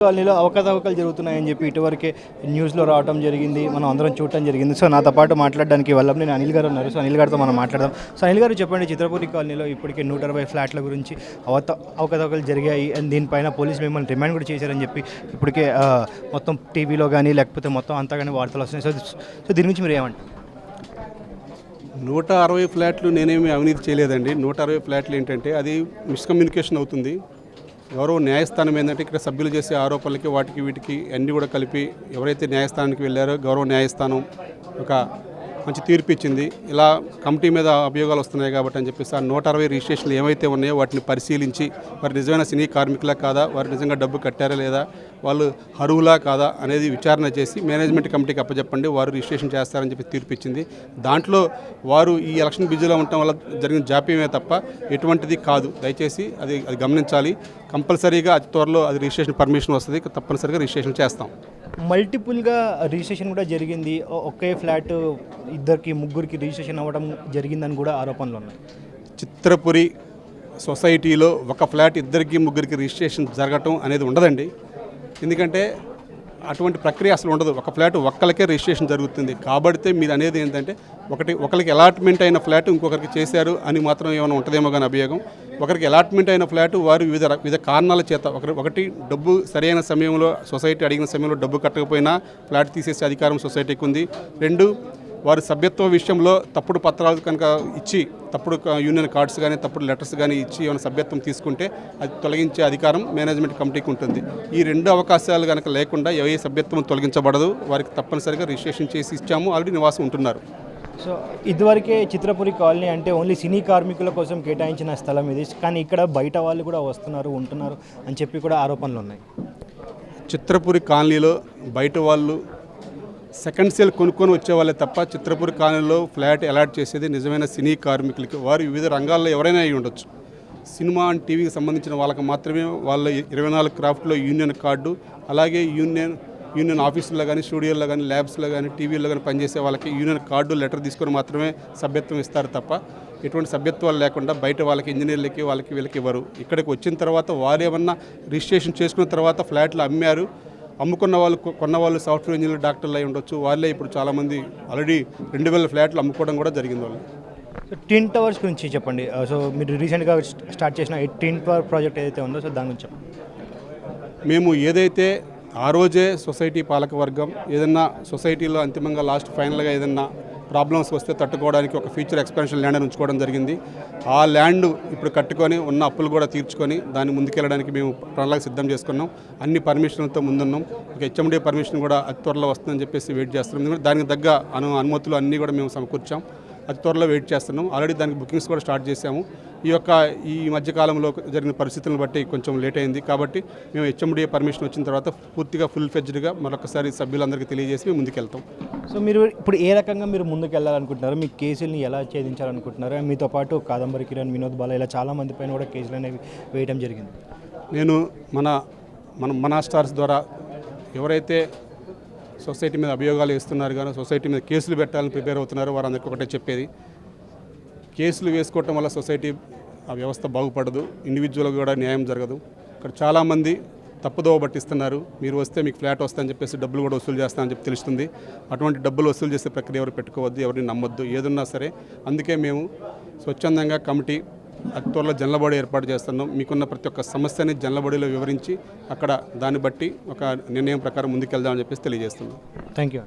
కాలనీలో అవకతవకలు జరుగుతున్నాయని చెప్పి ఇటువరకే న్యూస్లో రావడం జరిగింది, మనం అందరం చూడటం జరిగింది. సో నాతో పాటు మాట్లాడడానికి నేను అనిల్ గారు ఉన్నారు. సో అనిల్ గారితో మనం మాట్లాడదాం. సో అనిల్ గారు చెప్పండి, చిత్రపురి కాలనీలో ఇప్పటికే 160 ఫ్లాట్ల గురించి అవకతవకలు జరిగాయి అండ్ దీనిపైన పోలీసు మిమ్మల్ని రిమాండ్ కూడా చేశారని చెప్పి ఇప్పటికే మొత్తం టీవీలో కానీ లేకపోతే మొత్తం అంతా కానీ వార్తలు వస్తున్నాయి. సో దీని గురించి మీరు ఏమంటారు? 160 ఫ్లాట్లు నేనేమి అవినీతి చేయలేదండి. 160 ఫ్లాట్లు ఏంటంటే అది మిస్కమ్యూనికేషన్ అవుతుంది. గౌరవ న్యాయస్థానం ఏంటంటే ఇక్కడ సభ్యులు చేసే ఆరోపణలకి వాటికి వీటికి అన్నీ కూడా కలిపి ఎవరైతే న్యాయస్థానానికి వెళ్ళారో గౌరవ న్యాయస్థానం ఒక మంచి తీర్పు ఇచ్చింది. ఇలా కమిటీ మీద అభియోగాలు వస్తున్నాయి కాబట్టి అని చెప్పేసి ఆ 160 రిజిస్ట్రేషన్లు ఏవైతే ఉన్నాయో వాటిని పరిశీలించి వారు నిజమైన సినీ కార్మికులా కాదా, వారు నిజంగా డబ్బు కట్టారా లేదా, వాళ్ళు అర్హులా కాదా అనేది విచారణ చేసి మేనేజ్మెంట్ కమిటీకి అప్పచెప్పండి, వారు రిజిస్ట్రేషన్ చేస్తారని చెప్పి తీర్పు ఇచ్చింది. దాంట్లో వారు ఈ ఎలక్షన్ బిజీలో ఉండటం వల్ల జరిగిన జాప్యమే తప్ప ఎటువంటిది కాదు. దయచేసి అది గమనించాలి. కంపల్సరీగా అతి త్వరలో అది రిజిస్ట్రేషన్ పర్మిషన్ వస్తుంది, తప్పనిసరిగా రిజిస్ట్రేషన్ చేస్తాం. మల్టిపుల్గా రిజిస్ట్రేషన్ కూడా జరిగింది, ఒకే ఫ్లాట్ ఇద్దరికి ముగ్గురికి రిజిస్ట్రేషన్ అవ్వడం జరిగిందని కూడా ఆరోపణలు ఉన్నాయి. చిత్రపురి సొసైటీలో ఒక ఫ్లాట్ ఇద్దరికి ముగ్గురికి రిజిస్ట్రేషన్ జరగటం అనేది ఉండదండి. ఎందుకంటే అటువంటి ప్రక్రియ అసలు ఉండదు. ఒక ఫ్లాట్ ఒక్కరికే రిజిస్ట్రేషన్ జరుగుతుంది. కాబట్టి మీరు అనేది ఏంటంటే ఒకరికి అలాట్మెంట్ అయిన ఫ్లాట్ ఇంకొకరికి చేశారు అని మాత్రం ఏమైనా ఉంటుందేమో కానీ అభియోగం. ఒకరికి అలాట్మెంట్ అయిన ఫ్లాట్ వారు వివిధ కారణాల చేత ఒకటి డబ్బు సరైన సమయంలో సొసైటీ అడిగిన సమయంలో డబ్బు కట్టకపోయినా ఫ్లాట్ తీసేసే అధికారం సొసైటీకి ఉంది. 2, వారి సభ్యత్వ విషయంలో తప్పుడు పత్రాలు కనుక ఇచ్చి తప్పుడు యూనియన్ కార్డ్స్ కానీ తప్పుడు లెటర్స్ కానీ ఇచ్చి ఏమైనా సభ్యత్వం తీసుకుంటే అది తొలగించే అధికారం మేనేజ్మెంట్ కమిటీకి ఉంటుంది. ఈ 2 అవకాశాలు కనుక లేకుండా ఏ సభ్యత్వం తొలగించబడదు. వారికి తప్పనిసరిగా రిజిస్ట్రేషన్ చేసి ఇచ్చాము. ఆల్రెడీ నివాసం ఉంటున్నారు. సో ఇదివరకే చిత్రపురి కాలనీ అంటే ఓన్లీ సినీ కార్మికుల కోసం కేటాయించిన స్థలం ఇది, కానీ ఇక్కడ బయట వాళ్ళు కూడా వస్తున్నారు ఉంటున్నారు అని చెప్పి కూడా ఆరోపణలు ఉన్నాయి. చిత్రపురి కాలనీలో బయట వాళ్ళు సెకండ్ సేల్ కొనుక్కొని వచ్చే వాళ్ళే తప్ప చిత్రపురి కాలనీలో ఫ్లాట్ అలాట్ చేసేది నిజమైన సినీ కార్మికులకి. వారు వివిధ రంగాల్లో ఎవరైనా అయి ఉండొచ్చు. సినిమా అండ్ టీవీకి సంబంధించిన వాళ్ళకి మాత్రమే వాళ్ళ 24 క్రాఫ్ట్లో యూనియన్ కార్డు, అలాగే యూనియన్ ఆఫీసుల్లో కానీ స్టూడియోల్లో కానీ ల్యాబ్స్లో కానీ టీవీల్లో కానీ పనిచేసే వాళ్ళకి యూనియన్ కార్డు లెటర్ తీసుకొని మాత్రమే సభ్యత్వం ఇస్తారు తప్ప ఎటువంటి సభ్యత్వాలు లేకుండా బయట వాళ్ళకి ఇంజనీర్లకి వాళ్ళకి వీళ్ళకి ఇవ్వరు. ఇక్కడికి వచ్చిన తర్వాత వారు ఏమన్నా రిజిస్ట్రేషన్ చేసుకున్న తర్వాత ఫ్లాట్లు అమ్మారు, అమ్ముకున్న వాళ్ళు కొన్నవాళ్ళు సాఫ్ట్వేర్ ఇంజనీర్ డాక్టర్లు అయి ఉండొచ్చు. వాళ్ళే ఇప్పుడు చాలామంది ఆల్రెడీ 2000 ఫ్లాట్లు అమ్ముకోవడం కూడా జరిగింది వాళ్ళు. సో టిన్ టవర్స్ గురించి చెప్పండి. సో మీరు రీసెంట్గా స్టార్ట్ చేసిన టిన్ టవర్ ప్రాజెక్ట్ ఏదైతే ఉందో సో దాని గురించి చెప్పండి. మేము ఏదైతే ఆ రోజే సొసైటీ పాలకవర్గం ఏదన్నా సొసైటీలో అంతిమంగా లాస్ట్ ఫైనల్గా ఏదన్నా ప్రాబ్లమ్స్ వస్తే తట్టుకోవడానికి ఒక ఫ్యూచర్ ఎక్స్పాన్షన్ ల్యాండ్ అని ఉంచుకోవడం జరిగింది. ఆ ల్యాండ్ ఇప్పుడు కట్టుకొని ఉన్న అప్పులు కూడా తీర్చుకొని దాన్ని ముందుకెళ్ళడానికి మేము ప్రణాళిక సిద్ధం చేసుకున్నాం. అన్ని పర్మిషన్లతో ముందున్నాం. ఒక హెచ్ఎండి పర్మిషన్ కూడా అతి త్వరలో వస్తుందని చెప్పేసి వెయిట్ చేస్తున్నాం. దానికి తగ్గ అనుమతులు అన్నీ కూడా మేము సమకూర్చాం. అతి త్వరలో వెయిట్ చేస్తున్నాం. ఆల్రెడీ దానికి బుకింగ్స్ కూడా స్టార్ట్ చేశాము. ఈ మధ్యకాలంలో జరిగిన పరిస్థితులను బట్టి కొంచెం లేట్ అయింది కాబట్టి మేము హెచ్ఎండిఏ పర్మిషన్ వచ్చిన తర్వాత పూర్తిగా ఫుల్ ఫ్లెడ్జ్డ్గా మరొకసారి సభ్యులందరికీ తెలియజేసి మేము ముందుకెళ్తాం. సో మీరు ఇప్పుడు ఏ రకంగా మీరు ముందుకు వెళ్ళాలనుకుంటున్నారు? మీ కేసుల్ని ఎలా ఛేదించాలనుకుంటున్నారు? మీతో పాటు కాదంబరి కిరణ్, వినోద్ బాల ఇలా చాలామంది పైన కూడా కేసులు అనేవి వేయడం జరిగింది. నేను మన స్టార్స్ ద్వారా ఎవరైతే సొసైటీ మీద అభియోగాలు వేస్తున్నారు కానీ సొసైటీ మీద కేసులు పెట్టాలని ప్రిపేర్ అవుతున్నారు వారందరికీ ఒకటే చెప్పేది, కేసులు వేసుకోవటం వల్ల సొసైటీ ఆ వ్యవస్థ బాగుపడదు, ఇండివిజువల్గా కూడా న్యాయం జరగదు. ఇక్కడ చాలామంది తప్పుదోవ పట్టిస్తున్నారు. మీరు వస్తే మీకు ఫ్లాట్ వస్తుందని చెప్పేసి డబ్బులు కూడా వసూలు చేస్తామని చెప్పి తెలుస్తుంది. అటువంటి డబ్బులు వసూలు చేసే ప్రక్రియ ఎవరు పెట్టుకోవద్దు, ఎవరిని నమ్మొద్దు ఏదన్నా సరే. అందుకే మేము స్వచ్ఛందంగా కమిటీ అతి త్వరలో జనరల్ ఏర్పాటు చేస్తున్నాం. మీకున్న ప్రతి ఒక్క సమస్యని జనరల్ వివరించి అక్కడ దాన్ని బట్టి ఒక నిర్ణయం ప్రకారం ముందుకెళ్దామని చెప్పేసి తెలియజేస్తున్నాం. Thank you.